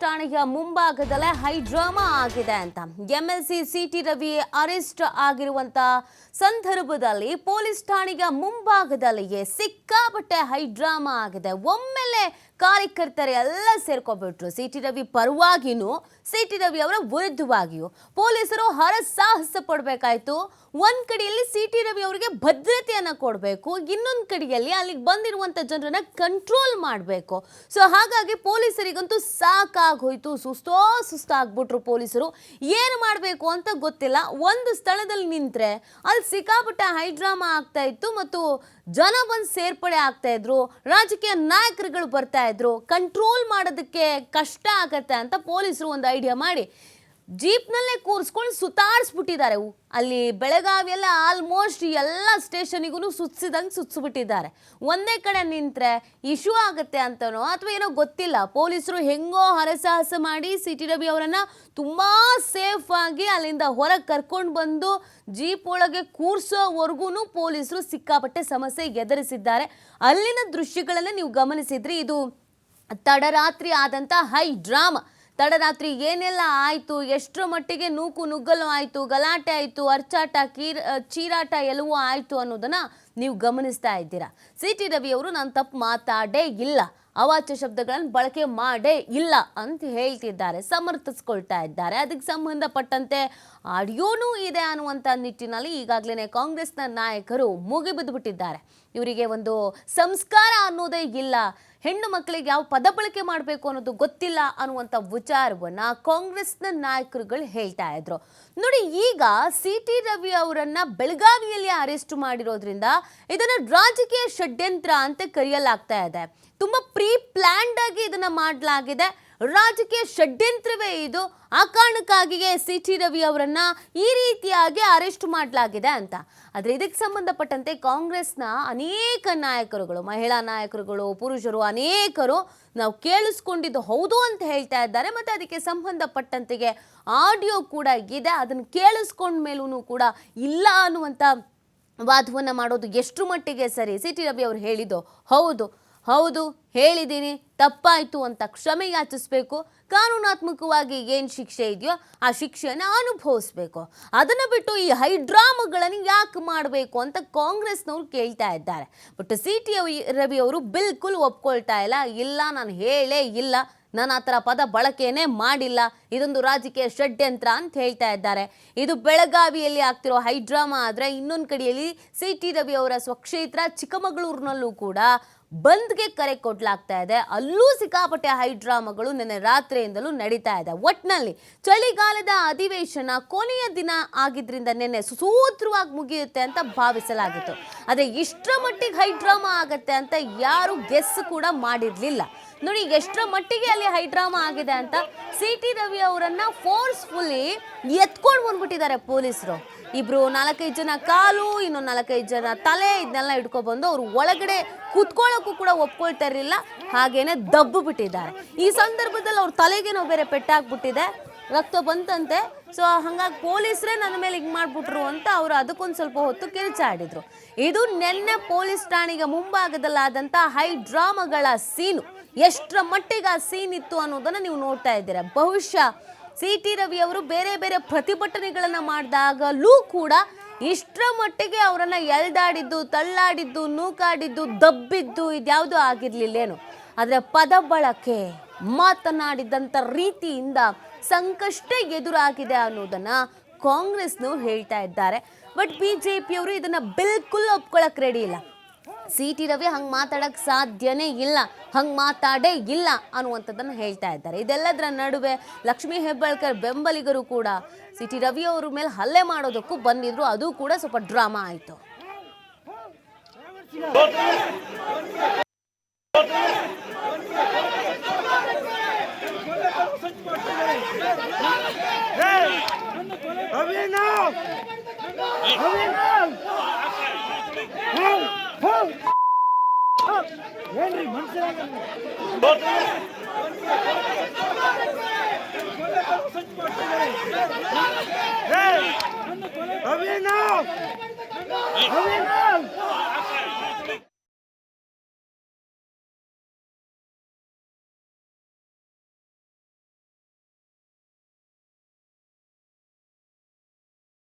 ಠಾಣೆಯ ಮುಂಭಾಗದಲ್ಲೇ high drama ಆಗಿದೆ ಅಂತ ಎಂಎಲ್ಸಿ ಸಿಟಿ ರವಿ ಅರೆಸ್ಟ್ ಆಗಿರುವಂತ ಸಂದರ್ಭದಲ್ಲಿ ಪೊಲೀಸ್ ಠಾಣೆಯ ಮುಂಭಾಗದಲ್ಲಿಯೇ ಸಿಕ್ಕಾಪಟ್ಟೆ ಹೈ ಡ್ರಾಮಾ ಆಗಿದೆ. ಒಮ್ಮೆಲೆ ಕಾರ್ಯಕರ್ತರು ಎಲ್ಲ ಸೇರ್ಕೊಂಡ್ಬಿಟ್ರು. ಸಿಟಿ ರವಿ ಪರವಾಗಿನೂ ಸಿಟಿ ರವಿ ಅವರ ವಿರುದ್ಧವಾಗಿಯೂ ಪೊಲೀಸರು ಹರಸಾಹಸ ಪಡಬೇಕಾಯ್ತು. ಒಂದ್ ಕಡೆಯಲ್ಲಿ ಸಿಟಿ ರವಿ ಅವರಿಗೆ ಭದ್ರತೆಯನ್ನ ಕೊಡಬೇಕು, ಇನ್ನೊಂದು ಕಡೆಯಲ್ಲಿ ಅಲ್ಲಿಗೆ ಬಂದಿರುವಂತ ಜನರನ್ನ ಕಂಟ್ರೋಲ್ ಮಾಡಬೇಕು. ಸೊ ಹಾಗಾಗಿ ಪೊಲೀಸರಿಗಂತೂ ಸಾಕಾಗೋಯ್ತು, ಸುಸ್ತಾಗ್ಬಿಟ್ರು. ಪೊಲೀಸರು ಏನು ಮಾಡಬೇಕು ಅಂತ ಗೊತ್ತಿಲ್ಲ. ಒಂದು ಸ್ಥಳದಲ್ಲಿ ನಿಂತ್ರೆ ಅಲ್ಲಿ ಸಿಕ್ಕಾಪಟ್ಟೆ ಹೈಡ್ರಾಮಾ ಆಗ್ತಾ ಇತ್ತು ಮತ್ತು ಜನ ಬಂದು ಸೇರ್ಪಡೆ ಆಗ್ತಾ ಇದ್ರು, ರಾಜಕೀಯ ನಾಯಕರುಗಳು ಬರ್ತಾ ಇದ್ರು. ಕಂಟ್ರೋಲ್ ಮಾಡೋದಕ್ಕೆ ಕಷ್ಟ ಆಗತ್ತೆ ಅಂತ ಪೊಲೀಸರು ಒಂದು ಐಡಿಯಾ ಮಾಡಿ ಜೀಪ್ನಲ್ಲೇ ಕೂರಿಸ್ಕೊಂಡು ಸುತ್ತಾಡಿಸ್ಬಿಟ್ಟಿದ್ದಾರೆ. ಅಲ್ಲಿ ಬೆಳಗಾವಿಯಲ್ಲ ಆಲ್ಮೋಸ್ಟ್ ಎಲ್ಲ ಸ್ಟೇಷನಿಗೂ ಸುತ್ತಿಸ್ಬಿಟ್ಟಿದ್ದಾರೆ. ಒಂದೇ ಕಡೆ ನಿಂತರೆ ಇಶ್ಯೂ ಆಗುತ್ತೆ ಅಂತನೋ ಅಥವಾ ಏನೋ ಗೊತ್ತಿಲ್ಲ. ಪೊಲೀಸರು ಹೆಂಗೋ ಹರಸಾಹಸ ಮಾಡಿ ಸಿಟಿ ರವಿ ಅವರನ್ನು ತುಂಬ ಸೇಫ್ ಆಗಿ ಅಲ್ಲಿಂದ ಹೊರಗೆ ಕರ್ಕೊಂಡು ಬಂದು ಜೀಪ್ ಒಳಗೆ ಕೂರಿಸೋವರೆಗೂ ಪೊಲೀಸರು ಸಿಕ್ಕಾಪಟ್ಟೆ ಸಮಸ್ಯೆ ಎದುರಿಸಿದ್ದಾರೆ. ಅಲ್ಲಿನ ದೃಶ್ಯಗಳನ್ನು ನೀವು ಗಮನಿಸಿದ್ರಿ. ಇದು ತಡರಾತ್ರಿ ಆದಂಥ ಹೈ ಡ್ರಾಮಾ. ತಡರಾತ್ರಿ ಏನೆಲ್ಲ ಆಯಿತು, ಎಷ್ಟರ ಮಟ್ಟಿಗೆ ನೂಕು ನುಗ್ಗಲು ಆಯಿತು, ಗಲಾಟೆ ಆಯಿತು, ಅರ್ಚಾಟ ಚೀರಾಟ ಎಲ್ಲವೂ ಆಯಿತು ಅನ್ನೋದನ್ನು ನೀವು ಗಮನಿಸ್ತಾ ಇದ್ದೀರಾ. ಸಿಟಿ ರವಿ ಅವರು ನಾನು ತಪ್ಪು ಮಾತಾಡೇ ಇಲ್ಲ, ಅವಾಚ್ಯ ಶಬ್ದಗಳನ್ನು ಬಳಕೆ ಮಾಡೇ ಇಲ್ಲ ಅಂತ ಹೇಳ್ತಿದ್ದಾರೆ, ಸಮರ್ಥಿಸ್ಕೊಳ್ತಾ ಇದ್ದಾರೆ. ಅದಕ್ಕೆ ಸಂಬಂಧಪಟ್ಟಂತೆ ಆಡಿಯೋನೂ ಇದೆ ಅನ್ನುವಂಥ ನಿಟ್ಟಿನಲ್ಲಿ ಈಗಾಗಲೇ ಕಾಂಗ್ರೆಸ್ನ ನಾಯಕರು ಮುಗಿಬಿದ್ದು ಬಿಟ್ಟಿದ್ದಾರೆ. ಇವರಿಗೆ ಒಂದು ಸಂಸ್ಕಾರ ಅನ್ನೋದೇ ಇಲ್ಲ, ಹೆಣ್ಣು ಮಕ್ಕಳಿಗೆ ಯಾವ ಪದ ಬಳಕೆ ಮಾಡಬೇಕು ಅನ್ನೋದು ಗೊತ್ತಿಲ್ಲ ಅನ್ನುವಂಥ ವಿಚಾರವನ್ನು ಕಾಂಗ್ರೆಸ್ನ ನಾಯಕರುಗಳು ಹೇಳ್ತಾ ಇದ್ರು. ನೋಡಿ, ಈಗ ಸಿಟಿ ರವಿ ಅವರನ್ನ ಬೆಳಗಾವಿಯಲ್ಲಿ ಅರೆಸ್ಟ್ ಮಾಡಿರೋದ್ರಿಂದ ಇದನ್ನು ರಾಜಕೀಯ ಷಡ್ಯಂತ್ರ ಅಂತ ಕರೆಯಲಾಗ್ತಾ ಇದೆ. ತುಂಬ ಪ್ರೀ ಪ್ಲ್ಯಾನ್ಡ್ ಆಗಿ ಇದನ್ನ ಮಾಡಲಾಗಿದೆ. ರಾಜಕೀಯ ಷಡ್ಯಂತ್ರವೇ ಇದು. ಆ ಕಾರಣಕ್ಕಾಗಿಯೇ ಸಿಟಿ ರವಿ ಅವರನ್ನ ಈ ರೀತಿಯಾಗಿ ಅರೆಸ್ಟ್ ಮಾಡಲಾಗಿದೆ ಅಂತ. ಆದರೆ ಇದಕ್ಕೆ ಸಂಬಂಧಪಟ್ಟಂತೆ ಕಾಂಗ್ರೆಸ್ನ ಅನೇಕ ನಾಯಕರುಗಳು, ಮಹಿಳಾ ನಾಯಕರುಗಳು, ಪುರುಷರು ಅನೇಕರು ನಾವು ಕೇಳಿಸ್ಕೊಂಡಿದ್ದು ಹೌದು ಅಂತ ಹೇಳ್ತಾ ಇದ್ದಾರೆ. ಮತ್ತು ಅದಕ್ಕೆ ಸಂಬಂಧಪಟ್ಟಂತೆಗೆ ಆಡಿಯೋ ಕೂಡ ಇದೆ. ಅದನ್ನು ಕೇಳಿಸ್ಕೊಂಡ ಮೇಲೂ ಕೂಡ ಇಲ್ಲ ಅನ್ನುವಂಥ ವಾದವನ್ನು ಮಾಡೋದು ಎಷ್ಟು ಮಟ್ಟಿಗೆ ಸರಿ? ಸಿಟಿ ರವಿ ಅವರು ಹೇಳಿದ್ದು ಹೌದು ಹೇಳಿದ್ದೀನಿ, ತಪ್ಪಾಯಿತು ಅಂತ ಕ್ಷಮೆ ಯಾಚಿಸಬೇಕು. ಕಾನೂನಾತ್ಮಕವಾಗಿ ಏನು ಶಿಕ್ಷೆ ಇದೆಯೋ ಆ ಶಿಕ್ಷೆಯನ್ನು ಅನುಭವಿಸ್ಬೇಕು. ಅದನ್ನು ಬಿಟ್ಟು ಈ ಹೈಡ್ರಾಮಾಗಳನ್ನು ಯಾಕೆ ಮಾಡಬೇಕು ಅಂತ ಕಾಂಗ್ರೆಸ್ನವ್ರು ಕೇಳ್ತಾ ಇದ್ದಾರೆ. ಬಟ್ ಸಿಟಿ ರವಿ ಅವರು ಬಿಲ್ಕುಲ್ ಒಪ್ಕೊಳ್ತಾ ಇಲ್ಲ, ನಾನು ಹೇಳೇ ಇಲ್ಲ, ನಾನು ಆ ಥರ ಪದ ಬಳಕೆಯೇ ಮಾಡಿಲ್ಲ, ಇದೊಂದು ರಾಜಕೀಯ ಷಡ್ಯಂತ್ರ ಅಂತ ಹೇಳ್ತಾ ಇದ್ದಾರೆ. ಇದು ಬೆಳಗಾವಿಯಲ್ಲಿ ಆಗ್ತಿರೋ ಹೈಡ್ರಾಮಾ ಆದರೆ ಇನ್ನೊಂದು ಕಡೆಯಲ್ಲಿ ಸಿಟಿ ರವಿ ಅವರ ಸ್ವಕ್ಷೇತ್ರ ಚಿಕ್ಕಮಗಳೂರಿನಲ್ಲೂ ಕೂಡ ಬಂದ್ಗೆ ಕರೆ ಕೊಡ್ಲಾಗ್ತಾ ಇದೆ. ಅಲ್ಲೂ ಸಿಕ್ಕಾಪಟ್ಟೆ ಹೈಡ್ರಾಮಾಗಳು ನಿನ್ನೆ ರಾತ್ರಿಯಿಂದಲೂ ನಡೀತಾ ಇದೆ. ಒಟ್ಟಿನಲ್ಲಿ ಚಳಿಗಾಲದ ಅಧಿವೇಶನ ಕೊನೆಯ ದಿನ ಆಗಿದ್ರಿಂದ ನಿನ್ನೆ ಸೂತ್ರವಾಗಿ ಮುಗಿಯುತ್ತೆ ಅಂತ ಭಾವಿಸಲಾಗಿತ್ತು. ಆದರೆ ಇಷ್ಟರ ಮಟ್ಟಿಗೆ ಹೈಡ್ರಾಮಾ ಆಗತ್ತೆ ಅಂತ ಯಾರು ಗೆಸ್ ಕೂಡ ಮಾಡಿರಲಿಲ್ಲ. ನೋಡಿ, ಎಷ್ಟರ ಮಟ್ಟಿಗೆ ಅಲ್ಲಿ ಹೈಡ್ರಾಮಾ ಆಗಿದೆ ಅಂತ ಸಿಟಿ ರವಿ ಅವರನ್ನ ಫೋರ್ಸ್ಫುಲ್ಲಿ ಎತ್ಕೊಂಡು ಬಂದ್ಬಿಟ್ಟಿದ್ದಾರೆ ಪೊಲೀಸರು. 4-5 ಜನ ಕಾಲು, ಇನ್ನೊಂದು 4-5 ಜನ ತಲೆ, ಇದನ್ನೆಲ್ಲ ಇಟ್ಕೊಬಂದು ಅವರು ಒಳಗಡೆ ಕೂತ್ಕೊಳ್ಳೋಕ್ಕೂ ಕೂಡ ಒಪ್ಕೊಳ್ತಾ ಇರಲಿಲ್ಲ, ಹಾಗೇನೆ ದಬ್ಬು ಬಿಟ್ಟಿದ್ದಾರೆ. ಈ ಸಂದರ್ಭದಲ್ಲಿ ಅವ್ರ ತಲೆಗೇನೋ ಬೇರೆ ಪೆಟ್ಟಾಗ್ಬಿಟ್ಟಿದೆ, ರಕ್ತ ಬಂತಂತೆ. ಸೊ ಹಾಗಾಗಿ ಪೊಲೀಸರೇ ನನ್ನ ಮೇಲೆ ಹಿಂಗೆ ಮಾಡಿಬಿಟ್ರು ಅಂತ ಅವರು ಅದಕ್ಕೊಂದು ಸ್ವಲ್ಪ ಹೊತ್ತು ಕಿರುಚಾಡಿದ್ರು. ಇದು ನಿನ್ನೆ ಪೊಲೀಸ್ ಠಾಣೆಗೆ ಮುಂಭಾಗದಲ್ಲಾದಂಥ ಹೈ ಡ್ರಾಮಾಗಳ ಸೀನು. ಎಷ್ಟರ ಮಟ್ಟಿಗೆ ಆ ಸೀನ್ ಇತ್ತು ಅನ್ನೋದನ್ನು ನೀವು ನೋಡ್ತಾ ಇದ್ದೀರಾ. ಬಹುಶಃ ಸಿಟಿ ರವಿ ಅವರು ಬೇರೆ ಬೇರೆ ಪ್ರತಿಭಟನೆಗಳನ್ನು ಮಾಡಿದಾಗಲೂ ಕೂಡ ಇಷ್ಟರ ಮಟ್ಟಿಗೆ ಅವರನ್ನು ಎಳ್ದಾಡಿದ್ದು, ತಳ್ಳಾಡಿದ್ದು, ನೂಕಾಡಿದ್ದು, ದಬ್ಬಿದ್ದು ಇದ್ಯಾವುದೂ ಆಗಿರಲಿಲ್ಲೇನು. ಆದರೆ ಪದ ಬಳಕೆ, ಮಾತನಾಡಿದಂಥ ರೀತಿಯಿಂದ ಸಂಕಷ್ಟ ಎದುರಾಗಿದೆ ಅನ್ನೋದನ್ನು ಕಾಂಗ್ರೆಸ್ನವ್ರು ಹೇಳ್ತಾ ಇದ್ದಾರೆ. ಬಟ್ BJPಯವರು ಇದನ್ನು ಬಿಲ್ಕುಲ್ ಒಪ್ಕೊಳ್ಳೋಕೆ ರೆಡಿ ಇಲ್ಲ. ಸಿಟಿ ರವಿ ಹಂಗೆ ಮಾತಾಡೋಕ್ಕೆ ಸಾಧ್ಯನೇ ಇಲ್ಲ, ಹಂಗೆ ಮಾತಾಡೇ ಇಲ್ಲ ಅನ್ನುವಂಥದ್ದನ್ನು ಹೇಳ್ತಾ ಇದ್ದಾರೆ. ಇದೆಲ್ಲದರ ನಡುವೆ ಲಕ್ಷ್ಮೀ ಹೆಬ್ಬಾಳ್ಕರ್ ಬೆಂಬಲಿಗರು ಕೂಡ ಸಿಟಿ ರವಿ ಅವ್ರ ಮೇಲೆ ಹಲ್ಲೆ ಮಾಡೋದಕ್ಕೂ ಬಂದಿದ್ರು. ಅದು ಕೂಡ ಸ್ವಲ್ಪ ಡ್ರಾಮಾ ಆಯಿತು.